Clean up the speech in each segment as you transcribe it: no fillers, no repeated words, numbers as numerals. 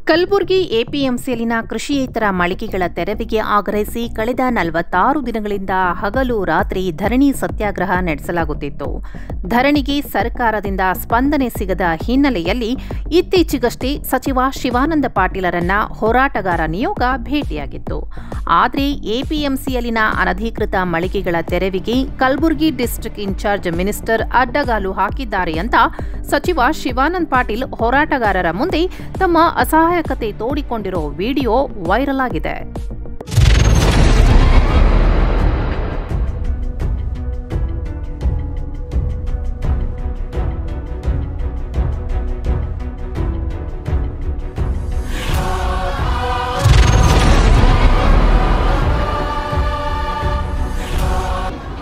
ಕಲಬುರಗಿ ಎಪಿಎಂಸಿಯಲ್ಲಿನ ಕೃಷಿಯೇತರ ಮಳಿಗೆಗಳ ತೆರವಿಗೆ ಆಗ್ರಹಿಸಿ ಕಳೆದ 46 ದಿನಗಳಿಂದ ಹಗಲು ರಾತ್ರಿ ಧರಣಿ ಸತ್ಯಾಗ್ರಹ ನಡೆಸಲಾಗುತ್ತಿತ್ತು. ಧರಣಿಗೆ ಸರ್ಕಾರದಿಂದ ಸ್ಪಂದನೆ ಸಿಗದ ಹಿನ್ನೆಲೆಯಲ್ಲಿ ಇತ್ತೀಚೆಗಷ್ಟೇ ಸಚಿವ ಶಿವಾನಂದ ಪಾಟೀಲರನ್ನ ಹೋರಾಟಗಾರ ನಿಯೋಗ ಭೇಟಿಯಾಗಿತ್ತು. ಆದರೆ ಎಪಿಎಂಸಿಯಲ್ಲಿನ ಅನಧಿಕೃತ ಮಳಿಗೆಗಳ ತೆರವಿಗೆ ಕಲಬುರಗಿ ಡಿಸ್ಟ್ರಿಕ್ಟ್ ಇನ್ಚಾರ್ಜ್ ಮಿನಿಸ್ಟರ್ ಅಡ್ಡಗಾಲು ಹಾಕಿದ್ದಾರೆ ಅಂತ ಸಚಿವ ಶಿವಾನಂದ ಪಾಟೀಲ್ ಹೋರಾಟಗಾರರ ಮುಂದೆ ತಮ್ಮ ಅಸಹಾಯಕತೆ ತೋಡಿಕೊಂಡಿರೋ ವಿಡಿಯೋ ವೈರಲ್ ಆಗಿದೆ.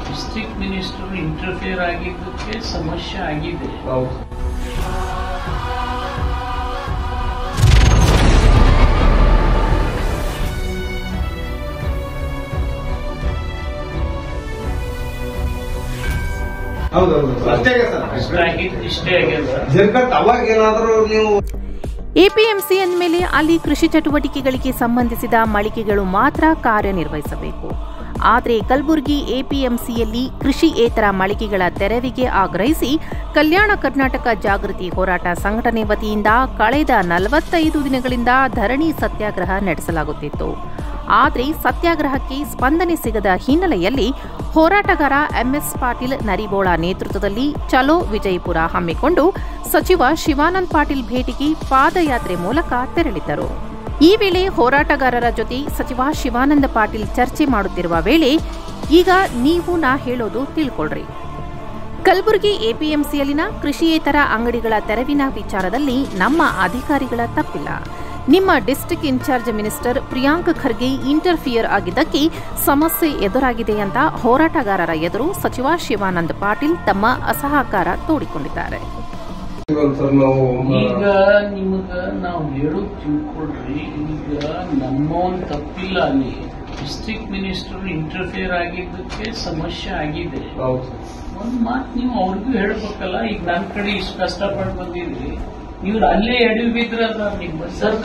ಡಿಸ್ಟ್ರಿಕ್ಟ್ ಮಿನಿಸ್ಟರ್ ಇಂಟರ್ಫಿಯರ್ ಆಗಿದ್ದಕ್ಕೆ ಸಮಸ್ಯೆ ಆಗಿದೆ. ಎಪಿಎಂಸಿ ಅಂದಮೇಲೆ ಅಲ್ಲಿ ಕೃಷಿ ಚಟುವಟಿಕೆಗಳಿಗೆ ಸಂಬಂಧಿಸಿದ ಮಳಿಗೆಗಳು ಮಾತ್ರ ಕಾರ್ಯನಿರ್ವಹಿಸಬೇಕು. ಆದರೆ ಕಲಬುರಗಿ ಎಪಿಎಂಸಿಯಲ್ಲಿ ಕೃಷಿಯೇತರ ಮಳಿಗೆಗಳ ತೆರವಿಗೆ ಆಗ್ರಹಿಸಿ ಕಲ್ಯಾಣ ಕರ್ನಾಟಕ ಜಾಗೃತಿ ಹೋರಾಟ ಸಂಘಟನೆ ವತಿಯಿಂದ ಕಳೆದ 45 ದಿನಗಳಿಂದ ಧರಣಿ ಸತ್ಯಾಗ್ರಹ ನಡೆಸಲಾಗುತ್ತಿತ್ತು. ಆದರೆ ಸತ್ಯಾಗ್ರಹಕ್ಕೆ ಸ್ಪಂದನೆ ಸಿಗದ ಹಿನ್ನೆಲೆಯಲ್ಲಿ ಹೋರಾಟಗಾರ ಎಂಎಸ್ ಪಾಟೀಲ್ ನರಿಬೋಳ ನೇತೃತ್ವದಲ್ಲಿ ಚಲೋ ವಿಜಯಪುರ ಹಮ್ಮಿಕೊಂಡು ಸಚಿವ ಶಿವಾನಂದ ಪಾಟೀಲ್ ಭೇಟಿಗೆ ಪಾದಯಾತ್ರೆ ಮೂಲಕ ತೆರಳಿದ್ದರು. ಈ ವೇಳೆ ಹೋರಾಟಗಾರರ ಜೊತೆ ಸಚಿವ ಶಿವಾನಂದ ಪಾಟೀಲ್ ಚರ್ಚೆ ಮಾಡುತ್ತಿರುವ ವೇಳೆ ಈಗ ನೀವು ನಾ ಹೇಳೋದು ತಿಳ್ಕೊಳ್ರಿ. ಕಲಬುರಗಿ ಎಪಿಎಂಸಿಯಲ್ಲಿನ ಕೃಷಿಯೇತರ ಅಂಗಡಿಗಳ ತೆರವಿನ ವಿಚಾರದಲ್ಲಿ ನಮ್ಮ ಅಧಿಕಾರಿಗಳ ತಪ್ಪಿಲ್ಲ. ನಿಮ್ಮ district in charge minister Priyank Kharge interfere ಆಗಿದ್ದಕ್ಕೆ ಸಮಸ್ಯೆ ಎದುರಾಗಿದೆ ಅಂತ ಹೋರಾಟಗಾರರ ಎದುರು ಸಚಿವ ಶಿವಾನಂದ ಪಾಟೀಲ್ ತಮ್ಮ ಅಸಹಕಾರ ತೋಡಿಕೊಂಡಿದ್ದಾರೆ. ಈಗ ನಿಮಗ ನಾವು ಹೇಳೋದು ತಿಳ್ಕೊಳ್ರಿ, ಈಗ ನಮ್ಮ ಒಂದು ತಪ್ಪಿಲ್ಲ. ಅಲ್ಲಿ ಡಿಸ್ಟ್ರಿಕ್ಟ್ ಮಿನಿಸ್ಟರ್ ಇಂಟರ್ಫಿಯರ್ ಆಗಿದ್ದಕ್ಕೆ ಸಮಸ್ಯೆ ಆಗಿದೆ. ಒಂದ್ ಮಾತು ನೀವು ಅವ್ರಿಗೂ ಹೇಳ್ಬೇಕಲ್ಲ. ಈಗ ನನ್ನ ಕಡೆ ಇಷ್ಟು ಕಷ್ಟಪಟ್ಟು ಬಂದಿದ್ರಿ, ನೀವು ಅಲ್ಲೇ ಎಡವಿ ಬಿದ್ರಲ್ಲ. ನಿಮ್ಮ ಸರ್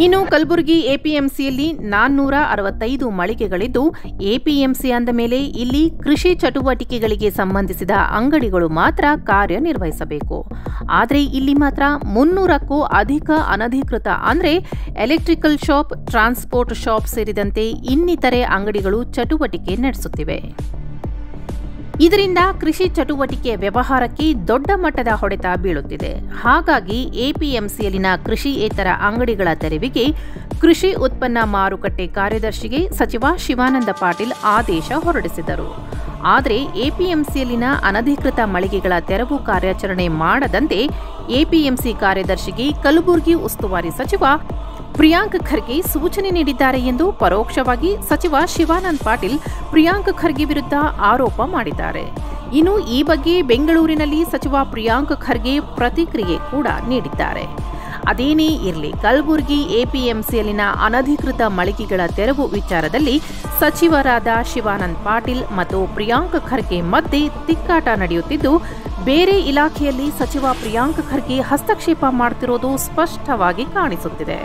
ಇನ್ನು ಕಲಬುರಗಿ ಎಪಿಎಂಸಿಯಲ್ಲಿ 465 ಮಳಿಗೆಗಳಿದ್ದು, ಎಪಿಎಂಸಿ ಅಂದ ಮೇಲೆ ಇಲ್ಲಿ ಕೃಷಿ ಚಟುವಟಿಕೆಗಳಿಗೆ ಸಂಬಂಧಿಸಿದ ಅಂಗಡಿಗಳು ಮಾತ್ರ ಕಾರ್ಯನಿರ್ವಹಿಸಬೇಕು. ಆದರೆ ಇಲ್ಲಿ ಮಾತ್ರ 300ಕ್ಕೂ ಅಧಿಕ ಅನಧಿಕೃತ ಅಂದರೆ ಎಲೆಕ್ಟ್ರಿಕಲ್ ಶಾಪ್, ಟ್ರಾನ್ಸ್ಪೋರ್ಟ್ ಶಾಪ್ ಸೇರಿದಂತೆ ಇನ್ನಿತರೆ ಅಂಗಡಿಗಳು ಚಟುವಟಿಕೆ ನಡೆಸುತ್ತಿವೆ. ಇದರಿಂದ ಕೃಷಿ ಚಟುವಟಿಕೆ ವ್ಯವಹಾರಕ್ಕೆ ದೊಡ್ಡ ಮಟ್ಟದ ಹೊಡೆತ ಬೀಳುತ್ತಿದೆ. ಹಾಗಾಗಿ ಎಪಿಎಂಸಿಯಲ್ಲಿನ ಕೃಷಿಯೇತರ ಅಂಗಡಿಗಳ ತೆರವಿಗೆ ಕೃಷಿ ಉತ್ಪನ್ನ ಮಾರುಕಟ್ಟೆ ಕಾರ್ಯದರ್ಶಿಗೆ ಸಚಿವ ಶಿವಾನಂದ ಪಾಟೀಲ್ ಆದೇಶ ಹೊರಡಿಸಿದರು. ಆದರೆ ಎಪಿಎಂಸಿಯಲ್ಲಿನ ಅನಧಿಕೃತ ಮಳಿಗೆಗಳ ತೆರವು ಕಾರ್ಯಾಚರಣೆ ಮಾಡದಂತೆ ಎಪಿಎಂಸಿ ಕಾರ್ಯದರ್ಶಿಗೆ ಕಲಬುರಗಿ ಉಸ್ತುವಾರಿ ಸಚಿವ ಪ್ರಿಯಾಂಕ್ ಖರ್ಗೆ ಸೂಚನೆ ನೀಡಿದ್ದಾರೆ ಎಂದು ಪರೋಕ್ಷವಾಗಿ ಸಚಿವ ಶಿವಾನಂದ ಪಾಟೀಲ್ ಪ್ರಿಯಾಂಕ್ ಖರ್ಗೆ ವಿರುದ್ಧ ಆರೋಪ ಮಾಡಿದ್ದಾರೆ. ಇನ್ನು ಈ ಬಗ್ಗೆ ಬೆಂಗಳೂರಿನಲ್ಲಿ ಸಚಿವ ಪ್ರಿಯಾಂಕ್ ಖರ್ಗೆ ಪ್ರತಿಕ್ರಿಯೆ ಕೂಡ ನೀಡಿದ್ದಾರೆ. ಅದೇನೇ ಇರಲಿ, ಕಲಬುರಗಿ ಎಪಿಎಂಸಿಯಲ್ಲಿನ ಅನಧಿಕೃತ ಮಳಿಗೆಗಳ ತೆರವು ವಿಚಾರದಲ್ಲಿ ಸಚಿವರಾದ ಶಿವಾನಂದ ಪಾಟೀಲ್ ಮತ್ತು ಪ್ರಿಯಾಂಕ್ ಖರ್ಗೆ ಮಧ್ಯೆ ತಿಕ್ಕಾಟ ನಡೆಯುತ್ತಿದ್ದು, ಬೇರೆ ಇಲಾಖೆಯಲ್ಲಿ ಸಚಿವ ಪ್ರಿಯಾಂಕ್ ಖರ್ಗೆ ಹಸ್ತಕ್ಷೇಪ ಮಾಡುತ್ತಿರುವುದು ಸ್ಪಷ್ಟವಾಗಿ ಕಾಣಿಸುತ್ತಿದೆ.